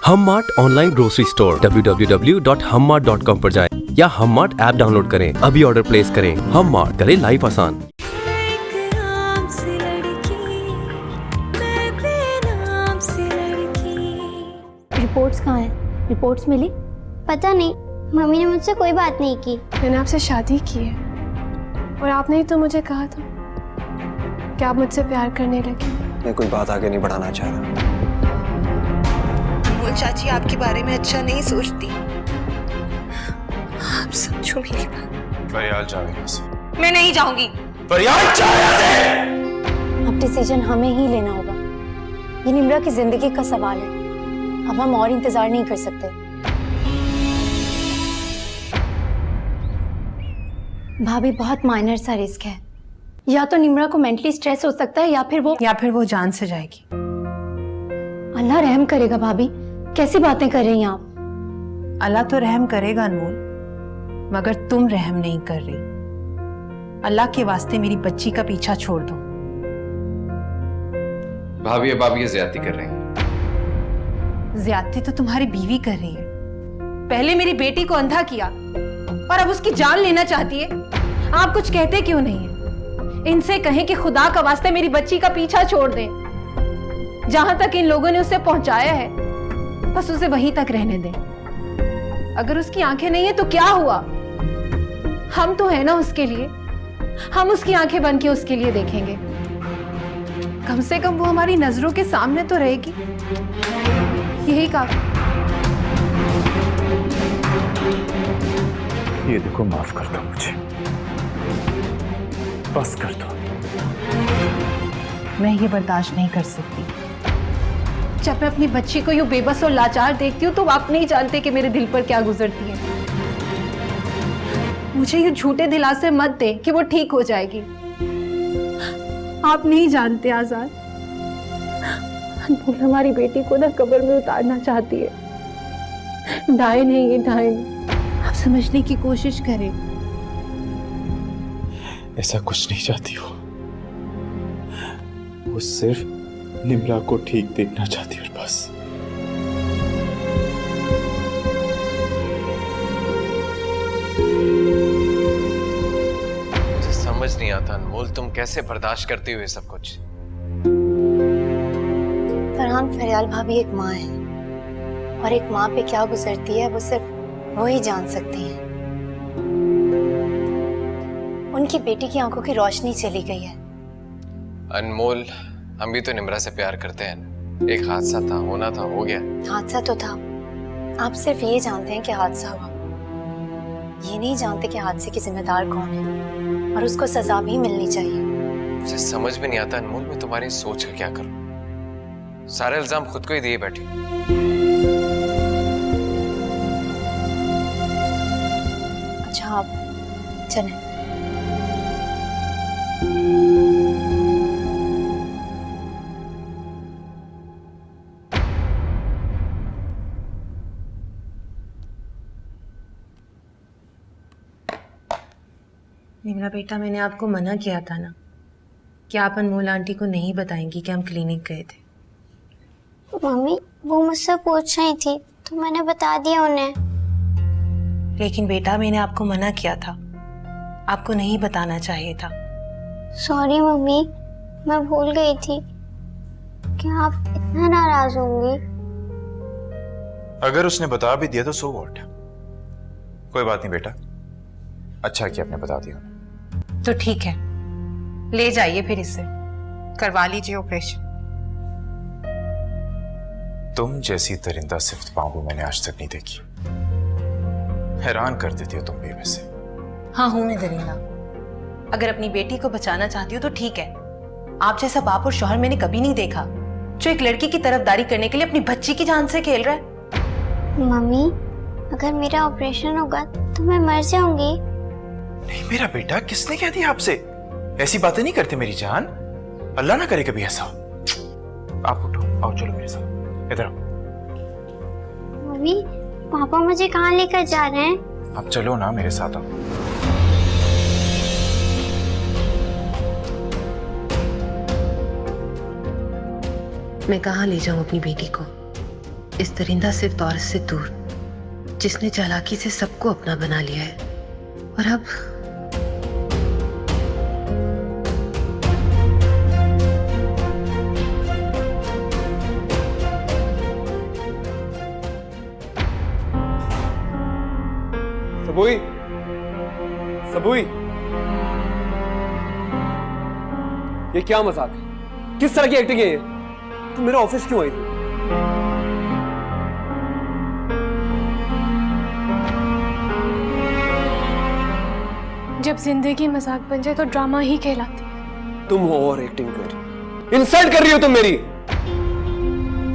हममार्ट online grocery store www.hummart.com पर जाएं या हममार्ट ऐप डाउनलोड करें। अभी ऑर्डर प्लेस करें। हममार्ट, करें लाइफ आसान। रिपोर्ट्स कहाँ हैं? रिपोर्ट्स मिली? पता नहीं, मम्मी ने मुझसे कोई बात नहीं की। मैंने आपसे शादी की है और आपने ही तो मुझे कहा था कि आप मुझसे प्यार करने लगे। मैं कोई बात आगे नहीं बढ़ाना चाह रहा। बोल चाची आपके बारे में अच्छा नहीं सोचती। आप समझो मेरी बात। फरियाल जाओ यहाँ से। मैं नहीं जाऊंगी। फरियाल जाओ यहाँ से। अब डिसीजन हमें ही लेना होगा। ये निम्रा की जिंदगी का सवाल है। अब हम और इंतजार नहीं कर सकते। भाभी, बहुत माइनर सा रिस्क है। या तो निम्रा को मेंटली स्ट्रेस हो सकता है या फिर वो जान से जाएगी। अल्लाह रहम करेगा। भाभी, कैसी बातें कर रही हैं आप? अल्लाह तो रहम करेगा अनमोल, मगर तुम रहम नहीं कर रही। अल्लाह के वास्ते मेरी बच्ची का पीछा छोड़ दो। भाभी अब आप ये ज्यादती कर रही हैं। ज्यादती तो तुम्हारी बीवी कर रही है। पहले मेरी बेटी को अंधा किया और अब उसकी जान लेना चाहती है। आप कुछ कहते क्यों नहीं है? इनसे कहें कि खुदा का वास्ते मेरी बच्ची का पीछा छोड़ दें। जहां तक इन लोगों ने उसे पहुंचाया है बस उसे वहीं तक रहने दें। अगर उसकी आंखें नहीं है तो क्या हुआ? हम तो है ना उसके लिए। हम उसकी आंखें बन के उसके लिए देखेंगे। कम से कम वो हमारी नजरों के सामने तो रहेगी। यही काफी। ये देखो, माफ कर दो मुझे, बस कर दो। मैं ये बर्दाश्त नहीं कर सकती। जब मैं अपनी बच्ची को यूं बेबस और लाचार देखती हूँ तो आप नहीं जानते कि मेरे दिल पर क्या गुजरती है। मुझे ये झूठे दिलासे मत दे कि वो ठीक हो जाएगी। आप नहीं जानते आजाद, अनमोल हमारी बेटी को ना कब्र में उतारना चाहती है। डायन है ये, डायन। आप समझने की कोशिश करें। ऐसा कुछ नहीं चाहती वो सिर्फ निम्रा को ठीक देखना चाहती है बस। मुझे समझ नहीं आता अनमोल, तुम कैसे बर्दाश्त करती हो ये सब कुछ? फरहान, फरियाल भाभी एक माँ है और एक माँ पे क्या गुजरती है वो सिर्फ वो ही जान सकती है। उनकी बेटी की आंखों की रोशनी चली गई है। अनमोल, हम भी तो निम्रा से प्यार करते हैं। एक हादसा था, होना था, हो गया। हादसा तो था। आप सिर्फ ये जानते हैं कि हादसा हुआ, ये नहीं जानते कि हादसे की जिम्मेदार कौन है और उसको सजा भी मिलनी चाहिए। मुझे समझ में नहीं आता अनमोल, मैं तुम्हारी सोच का क्या करूं? सारे इल्जाम खुद को ही दिए बैठी। अच्छा, आप चलें। निम्रा बेटा, मैंने आपको मना किया था ना कि आप अनमोल आंटी को नहीं बताएंगी कि हम क्लिनिक गए थे। मम्मी, वो मुझसे पूछ रही थी तो मैंने बता दिया उन्हें। लेकिन बेटा, मैंने आपको मना किया था। आपको नहीं बताना चाहिए था। सॉरी मम्मी, मैं भूल गई थी कि आप इतना नाराज होंगी। अगर उसने बता भी दिया तो सो व्हाट, कोई बात नहीं बेटा। अच्छा किया आपने बता दिया। तो ठीक है, ले जाइए फिर इसे, करवा लीजिए ऑपरेशन। तुम जैसी दरिंदा सिफ्त पाऊं मैंने आज तक नहीं देखी। हैरान कर देती हो तुम भी वैसे। हाँ, हूं मैं दरिंदा। अगर अपनी बेटी को बचाना चाहती हो तो ठीक है। आप जैसा बाप और शौहर मैंने कभी नहीं देखा जो एक लड़की की तरफदारी करने के लिए अपनी बच्ची की जान से खेल रहा है। मम्मी, अगर मेरा ऑपरेशन होगा तो मैं मर जाऊंगी। नहीं मेरा बेटा, किसने कह दिया आपसे? ऐसी बातें नहीं करते मेरी जान। अल्लाह ना करे कभी ऐसा। आप उठो, आओ चलो मेरे साथ, इधर आओ। मम्मी, पापा मुझे कहाँ लेकर जा रहे हैं? आप चलो ना मेरे साथ, आओ। मैं कहाँ ले जाऊं अपनी बेटी को? इस दरिंदा सिर्फ दौर से दूर, जिसने चालाकी से सबको अपना बना लिया है, और अब सबुई, सबुई, ये क्या मजाक है? किस तरह की एक्टिंग है ये? तुम मेरे ऑफिस क्यों आई थी? जब जिंदगी मजाक बन जाए तो ड्रामा ही कहलाती है। तुम हो और एक्टिंग कर रही हो, इंसल्ट कर रही हो तुम मेरी।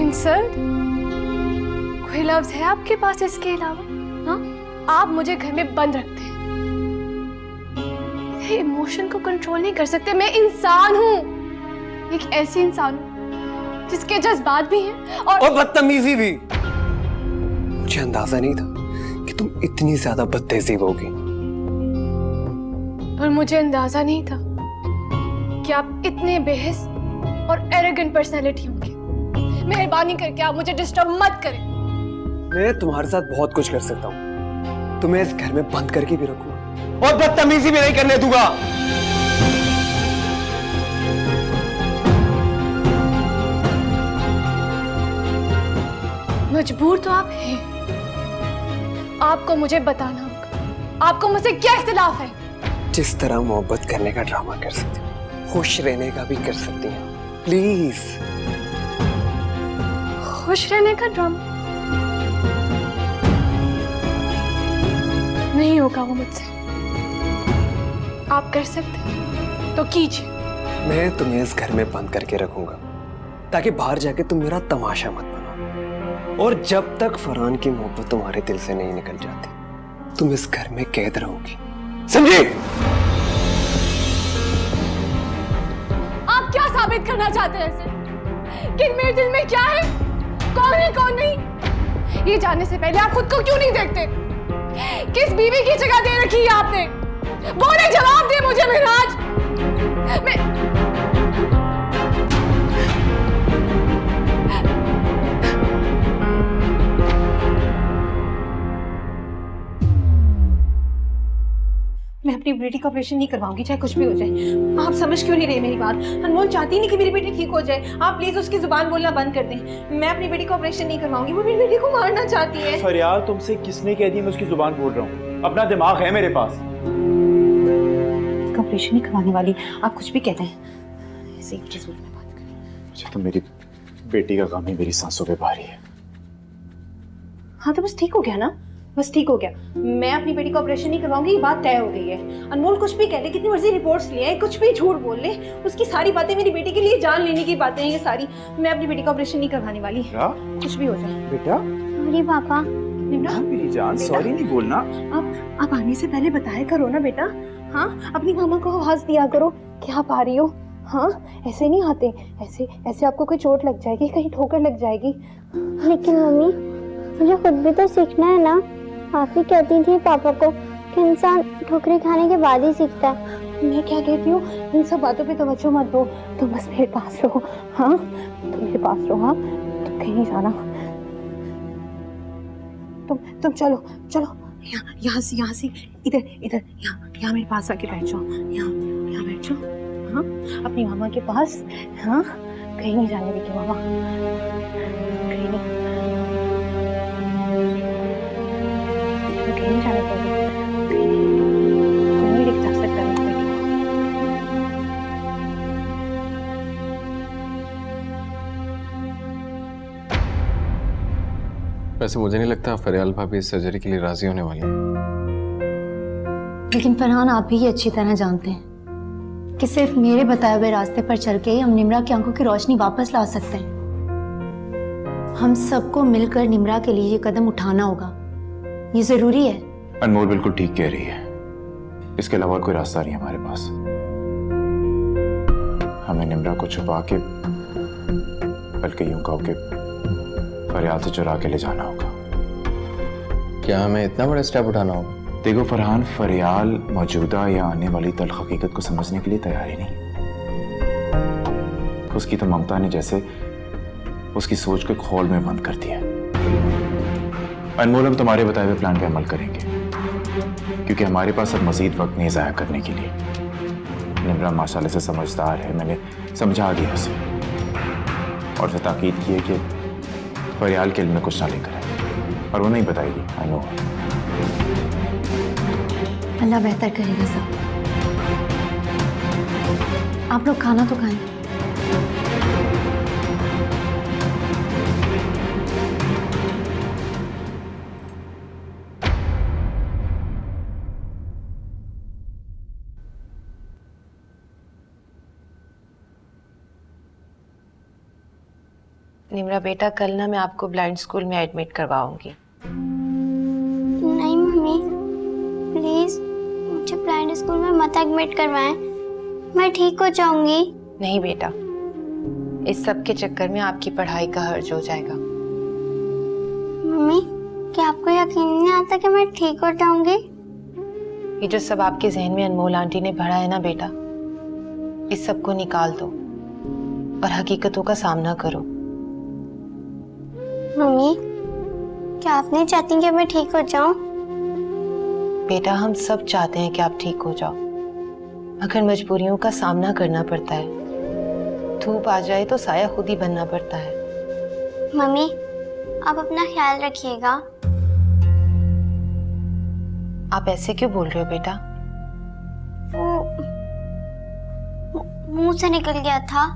इंसल्ट? कोई लफ्ज है आपके पास इसके अलावा? हाँ, आप मुझे घर में बंद रखते हैं, इमोशन को कंट्रोल नहीं कर सकते। मैं इंसान हूँ, एक ऐसी इंसान हूँ जिसके जज्बात भी हैं और बदतमीजी भी। मुझे अंदाजा नहीं था कि तुम इतनी ज्यादा बदतहजीब होगी। और मुझे अंदाजा नहीं था कि आप इतने बेहिस और एरोगेंट पर्सनैलिटी होंगे। मेहरबानी करके आप मुझे डिस्टर्ब मत करें। मैं तुम्हारे साथ बहुत कुछ कर सकता हूँ, तुम्हें इस घर में बंद करके भी रखूंगा और बदतमीजी भी नहीं करने दूंगा। मजबूर तो आप हैं, आपको मुझे बताना होगा आपको मुझसे क्या इख्तिलाफ है। जिस तरह मोहब्बत करने का ड्रामा कर सकती हो, खुश रहने का भी कर सकती हो। प्लीज। खुश रहने का ड्रामा नहीं होगा वो मुझसे। आप कर सकते हैं तो कीजिए। मैं तुम्हें इस घर में बंद करके रखूंगा ताकि बाहर जाके तुम मेरा तमाशा मत बनाओ, और जब तक फरहान की मोहब्बत तुम्हारे दिल से नहीं निकल जाती, तुम इस घर में कैद रहोगी, समझी? आप क्या साबित करना चाहते हैं ऐसे कि मेरे दिल में क्या है, कौन है कौन नहीं? ये जानने से पहले आप खुद को क्यों नहीं देखते? किस बीवी की जगह दे रखी है आपने? बोले, जवाब दे मुझे मिराज। मैं अपनी बेटी का ऑपरेशन नहीं करवाऊंगी, चाहे कुछ भी हो जाए। आप समझ क्यों नहीं रहे मेरी बात? अनमोल चाहती नहीं कि मेरी बेटी ठीक हो जाए। आप प्लीज उसकी जुबान बोलना बंद कर दें। मैं अपनी बेटी का ऑपरेशन नहीं करवाऊंगी, वो मेरी बेटी को मारना चाहती है। फरियाल, तुमसे किसने कह दी मैं उसकी जुबान बोल रहा हूँ? अपना दिमाग है मेरे पास। ऑपरेशन नहीं करवाने वाली, आप कुछ भी कहते हैं। ऐसे ही में बात करें। अच्छा, तो मेरी बेटी का गम ही मेरी सांसों पे भारी है। हाँ तो बस ठीक हो गया ना, बस ठीक हो गया। मैं अपनी बेटी का ऑपरेशन नहीं करवाऊंगी, ये बात तय हो गई है। अनमोल कुछ भी कह ले, कितनी मर्जी रिपोर्ट्स लिए, कुछ भी झूठ बोल ले, उसकी सारी बातें मेरी बेटी के लिए जान लेने की बातें हैं ये सारी। मैं अपनी बेटी का ऑपरेशन नहीं करवाने वाली। क्या? कुछ भी हो जाए। बेटा, सॉरी पापा। मेरी जान, सॉरी नहीं बोलना। आप आने से पहले बताया करो ना बेटा। हाँ, अपनी मामा को आवाज दिया करो कि आप आ रही हो। हाँ, ऐसे नहीं आते, ऐसे ऐसे आपको कोई चोट लग जाएगी, कहीं ठोकर लग जाएगी। लेकिन मम्मी, मुझे खुद भी तो सीखना है ना। आप ही कहती थी पापा को कि इंसान ठोकरें खाने के बाद ही सीखता है। मैं क्या कहती हूँ, इन सब बातों पे तवज्जो मत दो, तुम बस मेरे पास रहो। हाँ, तुम मेरे पास रहो। हाँ, तुम कहीं नहीं जाना। तुम चलो चलो, यहाँ से इधर इधर, यहाँ मेरे पास आके बैठ जाओ। यहाँ बैठ जाओ। हाँ, अपनी मामा के पास। हाँ, कहीं नहीं जाने देगी मामा, कहीं नहीं जाने देगी, कोई नहीं लेके जा सकता मेरी बेटी को। वैसे मुझे नहीं लगता फरियाल भाभी इस सर्जरी के लिए राजी होने वाली हैं। लेकिन फरहान, आप भी ये अच्छी तरह जानते हैं कि सिर्फ मेरे बताए हुए रास्ते पर चल के ही हम निम्रा की आंखों की रोशनी वापस ला सकते हैं। हम सबको मिलकर निम्रा के लिए ये कदम उठाना होगा, ये जरूरी है। अनमोल बिल्कुल ठीक कह रही है, इसके अलावा कोई रास्ता नहीं हमारे पास। हमें निम्रा को छुपा के, बल्कि यूं कहो कि फरियाल से चुरा के ले जाना होगा। क्या हमें इतना बड़ा स्टेप उठाना होगा? देखो फरहान, फरियाल मौजूदा या आने वाली तल्ख हकीकत को समझने के लिए तैयार ही नहीं। उसकी तो ममता ने जैसे उसकी सोच को खोल में बंद कर दिया। अनमोल, हम तुम्हारे बताए हुए प्लान पे अमल करेंगे, क्योंकि हमारे पास अब मजीद वक्त नहीं ज़ाया करने के लिए। निम्रा माशाल्लाह से समझदार है, मैंने समझा दिया उसे और उसे ताकीद की है कि फरियाल के इल्म में कुछ ना लेकर आए, और वो नहीं बताएगी। I know. अल्लाह बेहतर करेगा सब। आप लोग खाना तो खाएं। निम्रा बेटा, कल ना मैं आपको ब्लाइंड स्कूल में एडमिट करवाऊंगी। नहीं मम्मी, प्लीज मुझे ब्लाइंड स्कूल में मत एडमिट करवाएं, मैं ठीक हो जाऊंगी। नहीं बेटा, इस सब के चक्कर में आपकी पढ़ाई का हर्ज हो जाएगा। मम्मी, क्या आपको यकीन नहीं आता कि मैं ठीक हो जाऊंगी? ये जो सब आपके जहन में अनमोल आंटी ने भरा है ना बेटा, इस सब को निकाल दो और हकीकतों का सामना करो। मम्मी, क्या आप नहीं चाहती कि मैं ठीक हो जाऊं? बेटा, हम सब चाहते हैं कि आप ठीक हो जाओ, मगर मजबूरियों का सामना करना पड़ता है। धूप आ जाए तो साया खुद ही बनना पड़ता है। मम्मी, आप अपना ख्याल रखिएगा। आप ऐसे क्यों बोल रहे हो बेटा? वो मुंह से निकल गया था।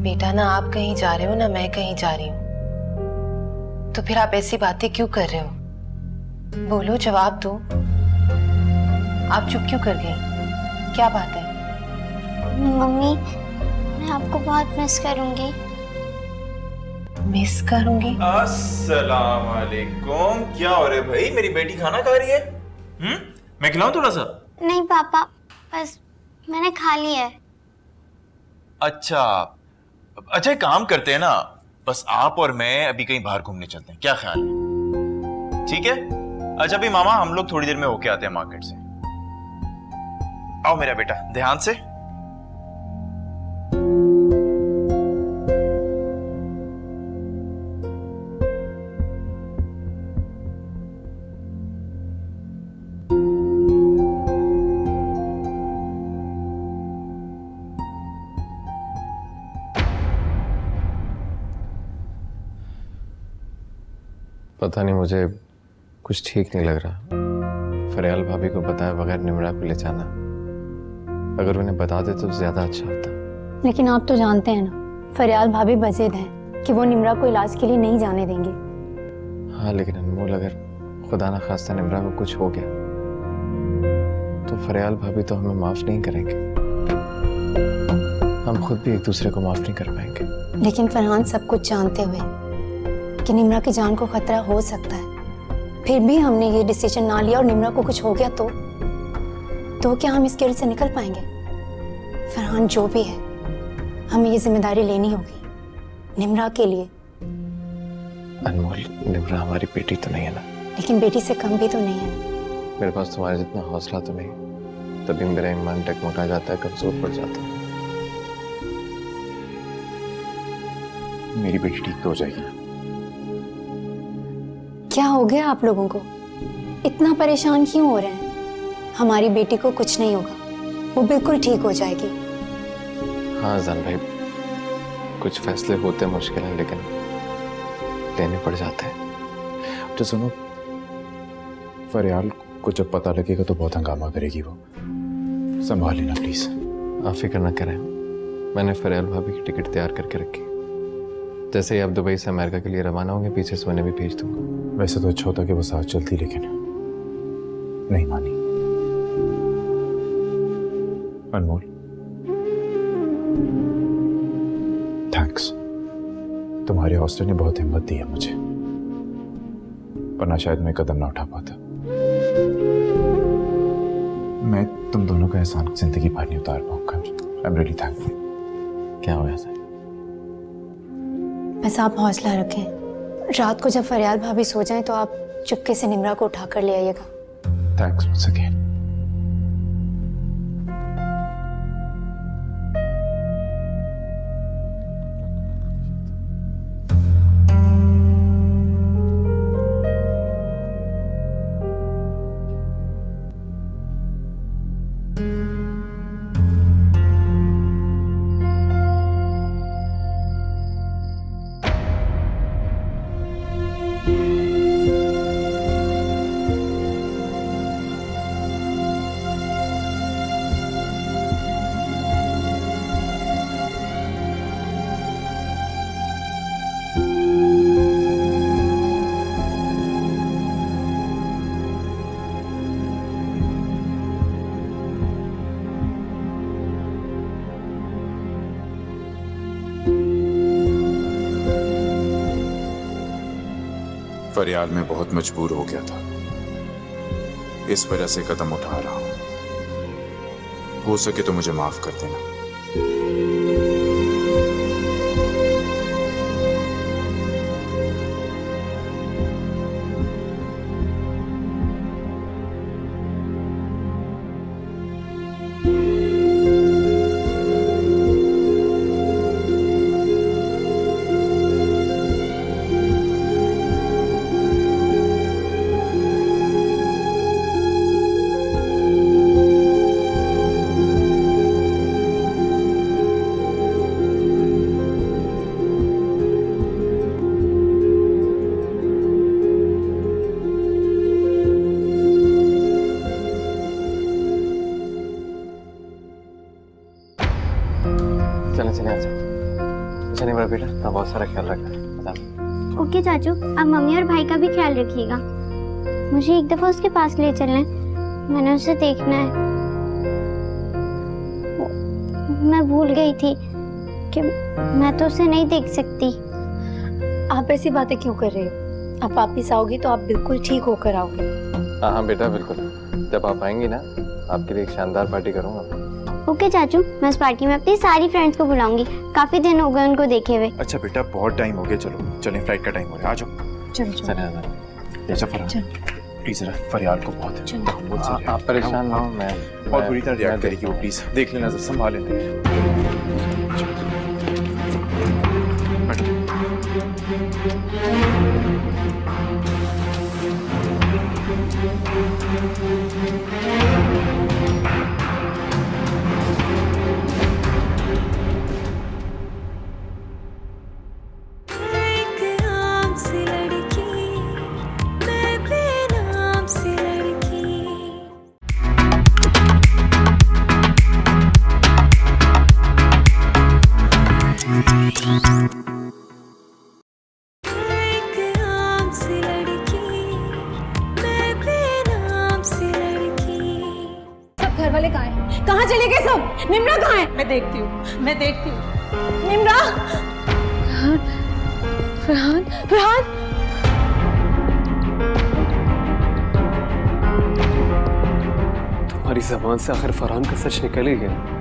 बेटा, ना आप कहीं जा रहे हो ना मैं कहीं जा रही हूँ, तो फिर आप ऐसी बातें क्यों कर रहे हो? बोलो, जवाब दो। आप चुप क्यों कर गई? क्या बात है? मम्मी, मैं आपको बहुत मिस करूंगी। मिस करूंगी? अस्सलाम वालेकुम। क्या हो रहा है भाई? मेरी बेटी खाना खा रही है। मैं खिलाऊं थोड़ा सा? नहीं पापा, बस मैंने खा लिया है। अच्छा अच्छा, एक काम करते हैं ना, बस आप और मैं अभी कहीं बाहर घूमने चलते हैं, क्या ख्याल है? ठीक है। अच्छा भी मामा, हम लोग थोड़ी देर में होके आते हैं मार्केट से। आओ मेरा बेटा, ध्यान से। पता नहीं, मुझे कुछ ठीक नहीं लग रहा। फरियाल भाभी को बताए बगैर निम्रा को ले जाना, अगर उन्हें बता दे तो ज्यादा अच्छा होता। लेकिन आप तो जानते हैं ना, फरियाल भाभी बज़िद हैं कि वो निम्रा को इलाज के लिए नहीं जाने देंगे। हाँ, लेकिन अनमोल, अगर खुदा ना खास्ता निम्रा को कुछ हो गया तो फरियाल भाभी तो हमें माफ नहीं करेंगे। हम खुद भी एक दूसरे को माफ नहीं कर पाएंगे। लेकिन फरहान, सब कुछ जानते हुए कि निम्रा की जान को खतरा हो सकता है, फिर भी हमने ये डिसीजन ना लिया और निम्रा को कुछ हो गया तो क्या हम इस गिल्ट से निकल पाएंगे? फरहान, जो भी है, हमें ये जिम्मेदारी लेनी होगी निम्रा के लिए। अनमोल, निम्रा हमारी बेटी तो नहीं है ना? लेकिन बेटी से कम भी तो नहीं है ना। मेरे पास तुम्हारे जितना हौसला तो नहीं, तभी मेरा ईमान डगमगा जाता है, कमजोर पड़ जाता है। मेरी बेटी ठीक तो हो जाएगी ना? क्या हो गया आप लोगों को? इतना परेशान क्यों हो रहे हैं? हमारी बेटी को कुछ नहीं होगा, वो बिल्कुल ठीक हो जाएगी। हाँ जान भाई, कुछ फैसले होते मुश्किल हैं, लेकिन लेने पड़ जाते हैं। तो सुनो, फरियाल को जब पता लगेगा तो बहुत हंगामा करेगी, वो संभाल लेना प्लीज। आप फिक्र ना करें, मैंने फरियाल भाभी की टिकट तैयार करके रखी। जैसे ही आप दुबई से अमेरिका के लिए रवाना होंगे, पीछे से उन्हें भी भेज दूंगा। वैसे तो अच्छा होता कि वो साथ चलती, लेकिन नहीं मानी। अनमोल, थैंक्स, तुम्हारे हौसले ने बहुत हिम्मत दी है मुझे, वरना शायद मैं कदम ना उठा पाता। मैं तुम दोनों का एहसान जिंदगी भर नहीं उतार पाऊंगा। I am really thankful. क्या हो गया? बस आप हौसला रखें। रात को जब फरियाल भाभी सो जाएं तो आप चुपके से निम्रा को उठाकर ले आइएगा। Thanks once again। फरियाल में बहुत मजबूर हो गया था, इस वजह से कदम उठा रहा हूं। हो सके तो मुझे माफ कर देना। चले मेरा बेटा, मैं बहुत सारा ख्याल रखना। बता। ओके चाचू, अब मम्मी और भाई का भी ख्याल रखिएगा। मुझे एक दफा उसके पास ले चलना है, मैंने उसे देखना है। मैं भूल गई थी कि मैं तो उसे नहीं देख सकती। आप ऐसी बातें क्यों कर रहे हो? आप वापिस आओगी तो आप बिल्कुल ठीक होकर आओगे। हाँ बेटा बिल्कुल, जब आप आएंगी ना आपके लिए एक शानदार पार्टी करूंगा। ओके चाचू, मैं इस पार्टी में अपनी सारी फ्रेंड्स को बुलाऊंगी। काफी दिन हो गए उनको देखे हुए। अच्छा बेटा, बहुत टाइम हो गया, चलो चलें, फ्लाइट का टाइम हो रहा है, आ जाओ। चलो फरहान प्लीज जरा फरियाल को बहुत आप परेशान ना हो, मैं बहुत बुरी तरह रिएक्ट करेगी वो, प्लीज देख लेना, संभाल लेना। घर वाले कहाँ हैं? कहाँ चले गए सब? निम्रा कहाँ है? मैं देखती हूँ। निम्रा, फरहान, फरहान, तुम्हारी जबान से आखिर फरहान का सच निकल ही गया।